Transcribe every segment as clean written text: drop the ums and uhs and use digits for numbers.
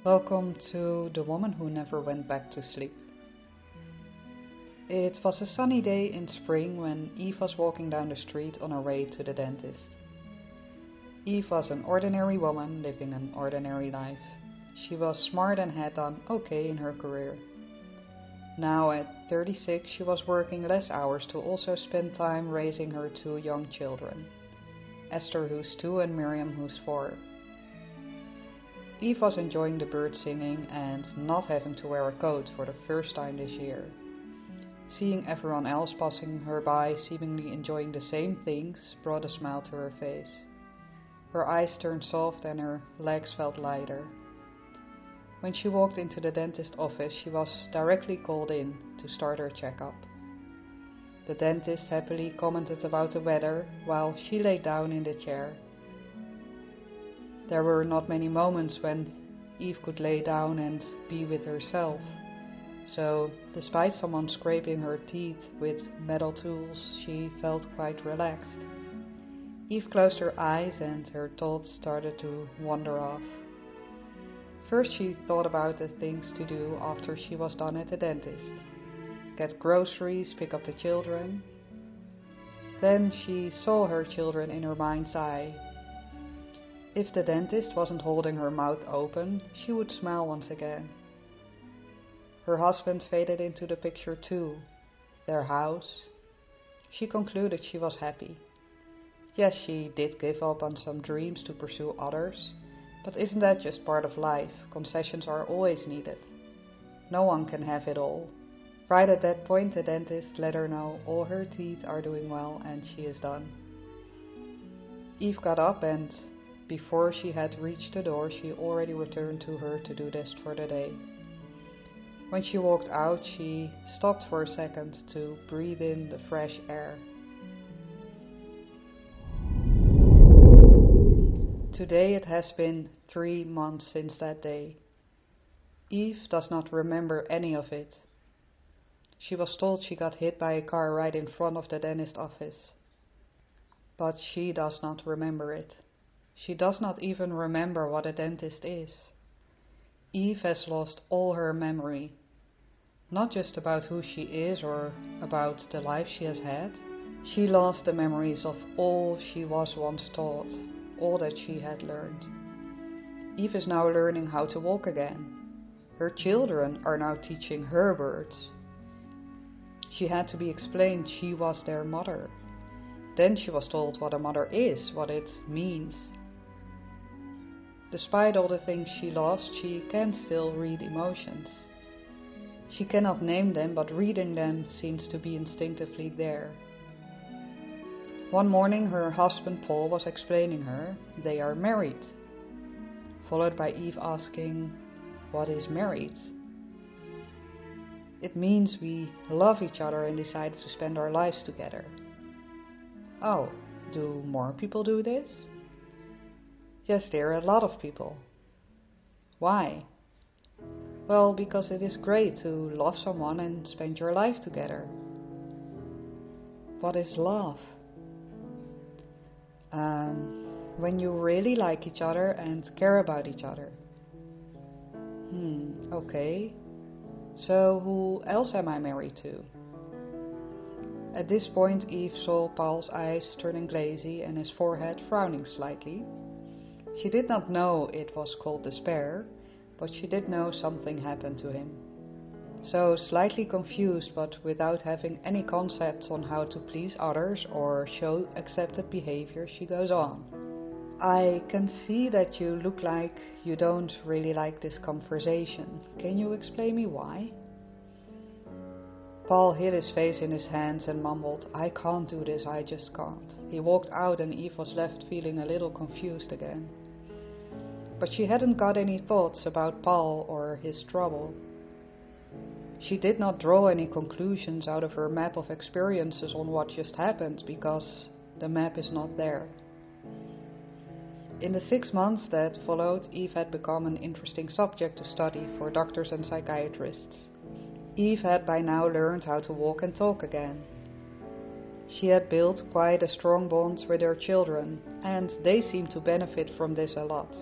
Welcome to The Woman Who Never Went Back to Sleep. It was a sunny day in spring when Eve was walking down the street on her way to the dentist. Eve was an ordinary woman living an ordinary life. She was smart and had done okay in her career. Now at 36 she was working less hours to also spend time raising her two young children, Esther who's 2 and Miriam who's 4. Eve was enjoying the bird singing and not having to wear a coat for the first time this year. Seeing everyone else passing her by seemingly enjoying the same things brought a smile to her face. Her eyes turned soft and her legs felt lighter. When she walked into the dentist's office, she was directly called in to start her checkup. The dentist happily commented about the weather while she lay down in the chair. There were not many moments when Eve could lay down and be with herself, so despite someone scraping her teeth with metal tools, she felt quite relaxed. Eve closed her eyes and her thoughts started to wander off. First she thought about the things to do after she was done at the dentist. Get groceries, pick up the children. Then she saw her children in her mind's eye. If the dentist wasn't holding her mouth open, she would smile once again. Her husband faded into the picture too. Their house. She concluded she was happy. Yes, she did give up on some dreams to pursue others, but isn't that just part of life? Concessions are always needed. No one can have it all. Right at that point, the dentist let her know all her teeth are doing well and she is done. Eve got up and before she had reached the door, she already returned to her to-do list for the day. When she walked out, she stopped for a second to breathe in the fresh air. Today it has been 3 months since that day. Eve does not remember any of it. She was told she got hit by a car right in front of the dentist office. But she does not remember it. She does not even remember what a dentist is. Eve has lost all her memory, not just about who she is or about the life she has had. She lost the memories of all she was once taught, all that she had learned. Eve is now learning how to walk again. Her children are now teaching her words. She had to be explained she was their mother. Then she was told what a mother is, what it means. Despite all the things she lost, she can still read emotions. She cannot name them, but reading them seems to be instinctively there. One morning her husband Paul was explaining her they are married, followed by Eve asking, "What is married?" It means we love each other and decide to spend our lives together. Oh, do more people do this? Yes, there are a lot of people. Why? Well, because it is great to love someone and spend your life together. What is love? When you really like each other and care about each other. Okay. So who else am I married to? At this point Eve saw Paul's eyes turning glazy and his forehead frowning slightly. She did not know it was called despair, but she did know something happened to him. So, slightly confused but without having any concepts on how to please others or show accepted behavior, she goes on. I can see that you look like you don't really like this conversation. Can you explain me why? Paul hid his face in his hands and mumbled, "I can't do this, I just can't." He walked out and Eve was left feeling a little confused again. But she hadn't got any thoughts about Paul or his trouble. She did not draw any conclusions out of her map of experiences on what just happened because the map is not there. In the 6 months that followed, Eve had become an interesting subject to study for doctors and psychiatrists. Eve had by now learned how to walk and talk again. She had built quite a strong bond with her children, and they seemed to benefit from this a lot.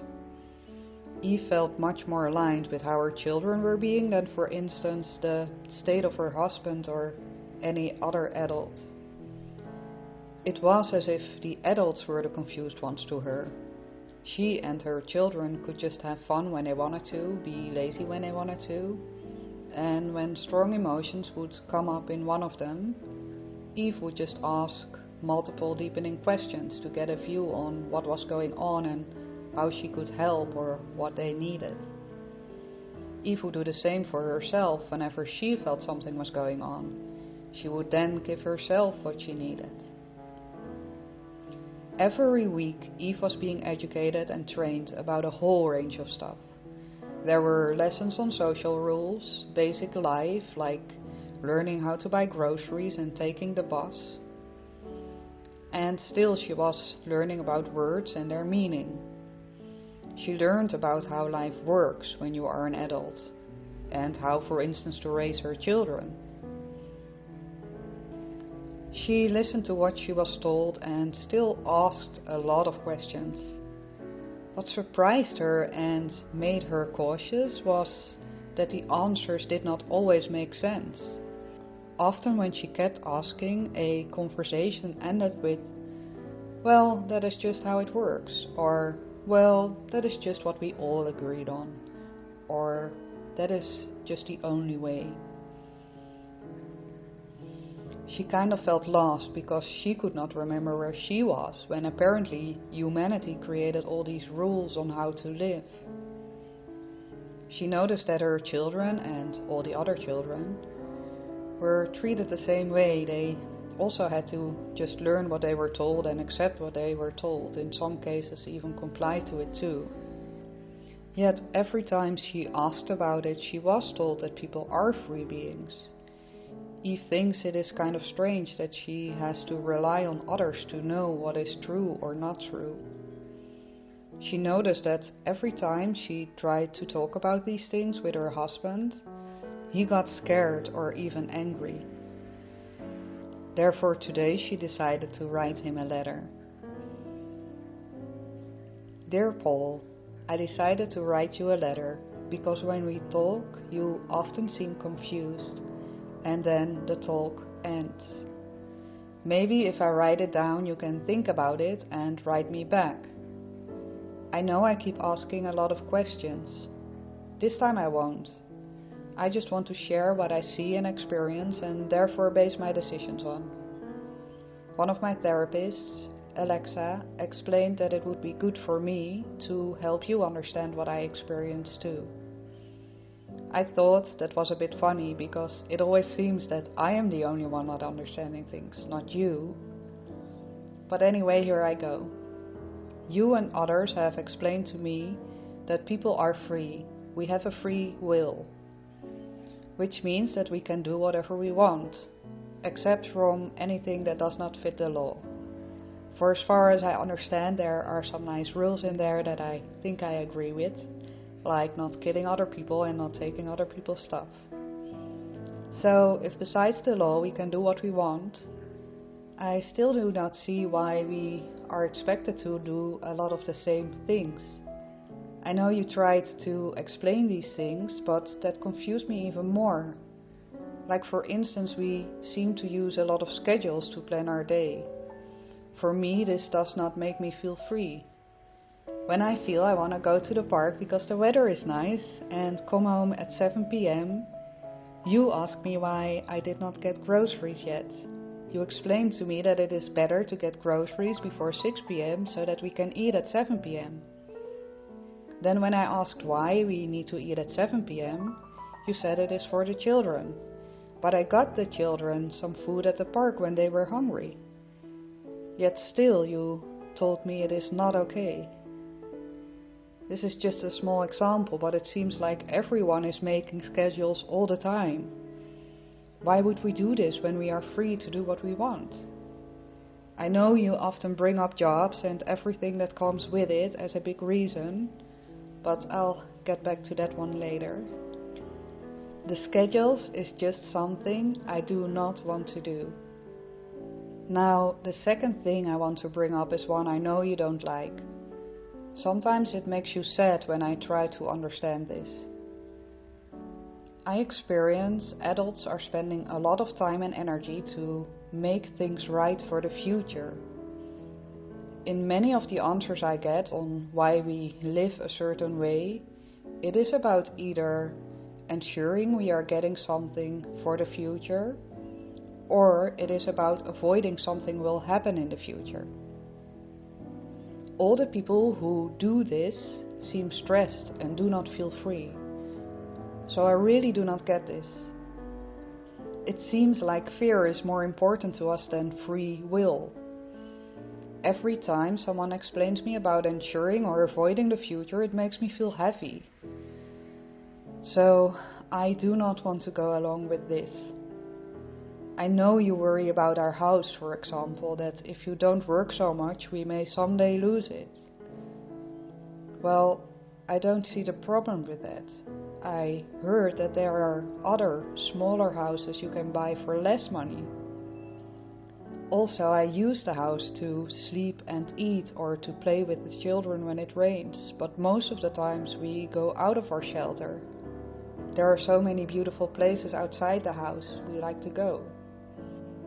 Eve felt much more aligned with how her children were being than, for instance, the state of her husband or any other adult. It was as if the adults were the confused ones to her. She and her children could just have fun when they wanted to, be lazy when they wanted to, and when strong emotions would come up in one of them, Eve would just ask multiple deepening questions to get a view on what was going on and how she could help or what they needed. Eve would do the same for herself whenever she felt something was going on. She would then give herself what she needed. Every week, Eve was being educated and trained about a whole range of stuff. There were lessons on social rules, basic life, like learning how to buy groceries and taking the bus. And still she was learning about words and their meaning. She learned about how life works when you are an adult, and how, for instance, to raise her children. She listened to what she was told and still asked a lot of questions. What surprised her and made her cautious was that the answers did not always make sense. Often when she kept asking, a conversation ended with, "Well, that is just how it works," or "Well, that is just what we all agreed on," or "That is just the only way." She kind of felt lost because she could not remember where she was when apparently humanity created all these rules on how to live. She noticed that her children and all the other children were treated the same way. They also had to just learn what they were told and accept what they were told, in some cases even comply to it too. Yet every time she asked about it, she was told that people are free beings. Eve thinks it is kind of strange that she has to rely on others to know what is true or not true. She noticed that every time she tried to talk about these things with her husband, he got scared or even angry. Therefore today she decided to write him a letter. "Dear Paul, I decided to write you a letter because when we talk you often seem confused and then the talk ends. Maybe if I write it down you can think about it and write me back. I know I keep asking a lot of questions. This time I won't. I just want to share what I see and experience and therefore base my decisions on. One of my therapists, Alexa, explained that it would be good for me to help you understand what I experience too. I thought that was a bit funny because it always seems that I am the only one not understanding things, not you. But anyway, here I go. You and others have explained to me that people are free. We have a free will, which means that we can do whatever we want, except from anything that does not fit the law. For as far as I understand, there are some nice rules in there that I think I agree with, like not killing other people and not taking other people's stuff. So, if besides the law we can do what we want, I still do not see why we are expected to do a lot of the same things. I know you tried to explain these things, but that confused me even more. Like for instance, we seem to use a lot of schedules to plan our day. For me, this does not make me feel free. When I feel I want to go to the park because the weather is nice and come home at 7 p.m, you ask me why I did not get groceries yet. You explained to me that it is better to get groceries before 6 p.m. so that we can eat at 7 p.m. Then when I asked why we need to eat at 7 p.m, you said it is for the children. But I got the children some food at the park when they were hungry. Yet still you told me it is not okay. This is just a small example, but it seems like everyone is making schedules all the time. Why would we do this when we are free to do what we want? I know you often bring up jobs and everything that comes with it as a big reason, but I'll get back to that one later. The schedules is just something I do not want to do. Now, the second thing I want to bring up is one I know you don't like. Sometimes it makes you sad when I try to understand this. I experience adults are spending a lot of time and energy to make things right for the future. In many of the answers I get on why we live a certain way, it is about either ensuring we are getting something for the future, or it is about avoiding something will happen in the future. All the people who do this seem stressed and do not feel free. So I really do not get this. It seems like fear is more important to us than free will. Every time someone explains me about ensuring or avoiding the future, it makes me feel heavy. So I do not want to go along with this. I know you worry about our house, for example, that if you don't work so much, we may someday lose it. Well, I don't see the problem with that. I heard that there are other smaller houses you can buy for less money. Also, I use the house to sleep and eat or to play with the children when it rains, but most of the times we go out of our shelter. There are so many beautiful places outside the house we like to go.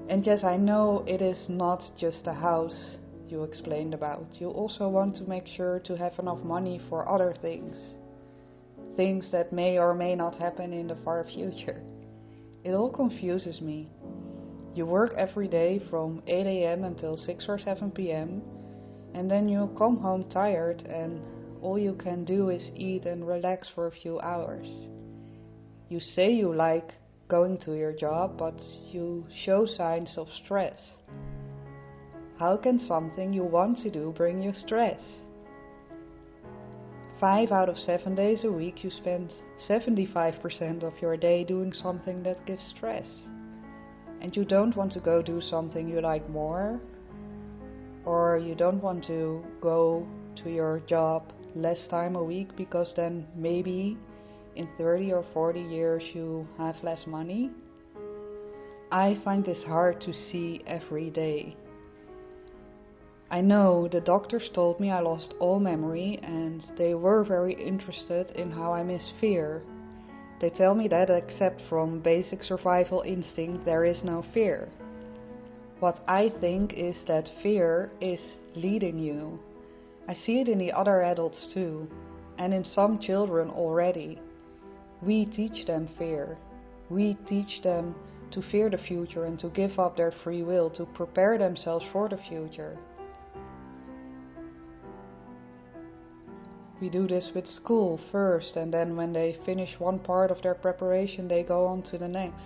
And yes, I know it is not just the house you explained about. You also want to make sure to have enough money for other things. Things that may or may not happen in the far future. It all confuses me. You work every day from 8 a.m. until 6 or 7 p.m. and then you come home tired and all you can do is eat and relax for a few hours. You say you like going to your job, but you show signs of stress. How can something you want to do bring you stress? 5 out of 7 days a week you spend 75% of your day doing something that gives stress. And you don't want to go do something you like more, or you don't want to go to your job less time a week because then maybe in 30 or 40 years you have less money. I find this hard to see every day. I know the doctors told me I lost all memory and they were very interested in how I miss fear. They tell me that except from basic survival instinct there is no fear. What I think is that fear is leading you. I see it in the other adults too, and in some children already. We teach them fear. We teach them to fear the future and to give up their free will, to prepare themselves for the future. We do this with school first, and then when they finish one part of their preparation, they go on to the next.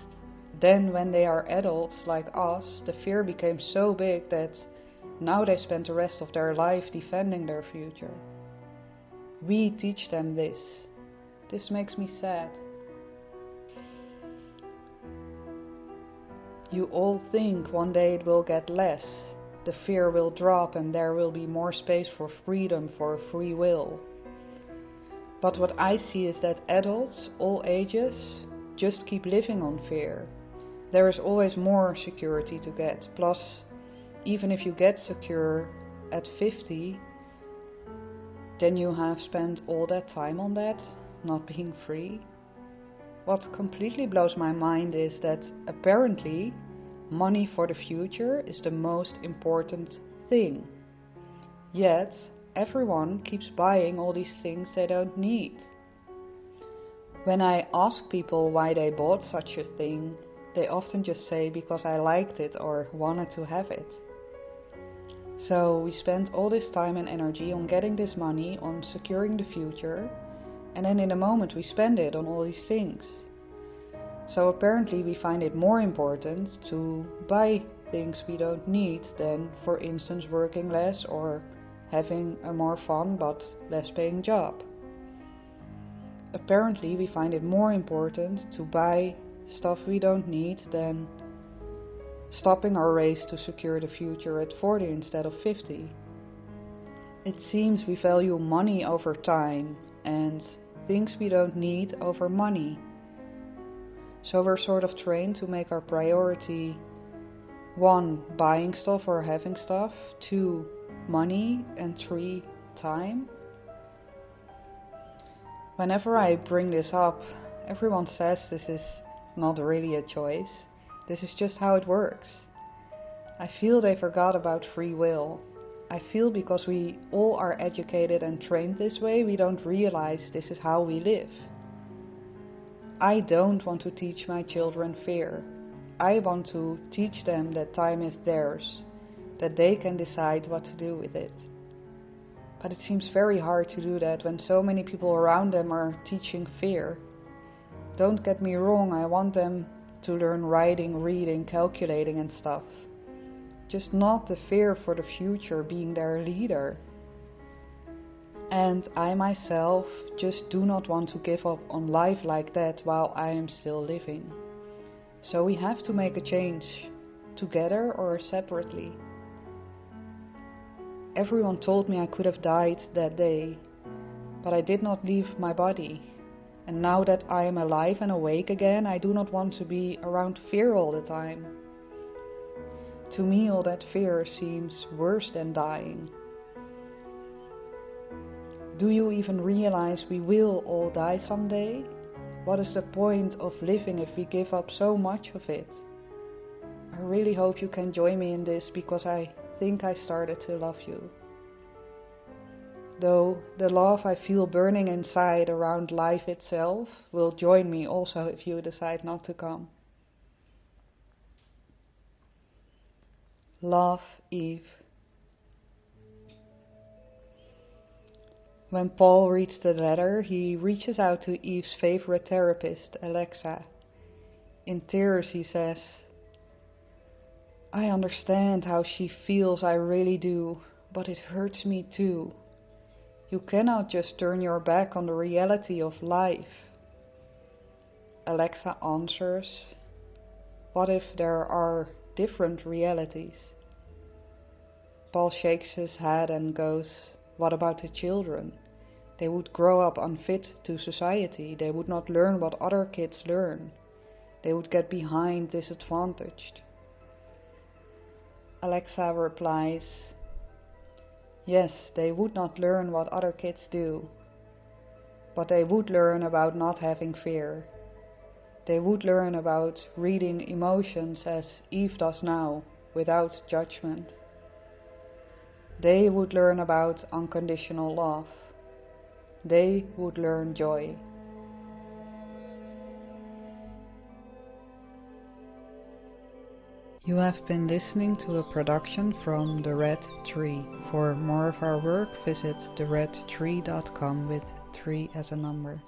Then when they are adults like us, the fear became so big that now they spend the rest of their life defending their future. We teach them this. This makes me sad. You all think one day it will get less. The fear will drop and there will be more space for freedom, for free will. But what I see is that adults, all ages, just keep living on fear. There is always more security to get. Plus, even if you get secure at 50, then you have spent all that time on that, not being free. What completely blows my mind is that apparently money for the future is the most important thing. Yet everyone keeps buying all these things they don't need. When I ask people why they bought such a thing, they often just say because I liked it or wanted to have it. So we spend all this time and energy on getting this money, on securing the future, and then in a moment we spend it on all these things. So apparently we find it more important to buy things we don't need than, for instance, working less or having a more fun but less paying job. Apparently we find it more important to buy stuff we don't need than stopping our race to secure the future at 40 instead of 50. It seems we value money over time and things we don't need over money. So we're sort of trained to make our priority 1, buying stuff or having stuff, 2, money, and 3, time. Whenever I bring this up, everyone says this is not really a choice. This is just how it works. I feel they forgot about free will. I feel because we all are educated and trained this way, we don't realize this is how we live. I don't want to teach my children fear. I want to teach them that time is theirs, that they can decide what to do with it. But it seems very hard to do that when so many people around them are teaching fear. Don't get me wrong, I want them to learn writing, reading, calculating and stuff. Just not the fear for the future being their leader. And I myself just do not want to give up on life like that while I am still living. So we have to make a change, together or separately. Everyone told me I could have died that day, but I did not leave my body. And now that I am alive and awake again, I do not want to be around fear all the time. To me, all that fear seems worse than dying. Do you even realize we will all die someday? What is the point of living if we give up so much of it? I really hope you can join me in this, because I think I started to love you. Though the love I feel burning inside around life itself will join me also if you decide not to come. Love, Eve. When Paul reads the letter, he reaches out to Eve's favorite therapist, Alexa. In tears he says, "I understand how she feels, I really do, but it hurts me too. You cannot just turn your back on the reality of life." Alexa answers, "What if there are different realities?" Paul shakes his head and goes, "What about the children? They would grow up unfit to society. They would not learn what other kids learn. They would get behind, disadvantaged." Alexa replies, "Yes, they would not learn what other kids do, but they would learn about not having fear. They would learn about reading emotions as Eve does now, without judgment. They would learn about unconditional love. They would learn joy." You have been listening to a production from The Red Tree. For more of our work, visit theredtree.com with 3 as a number.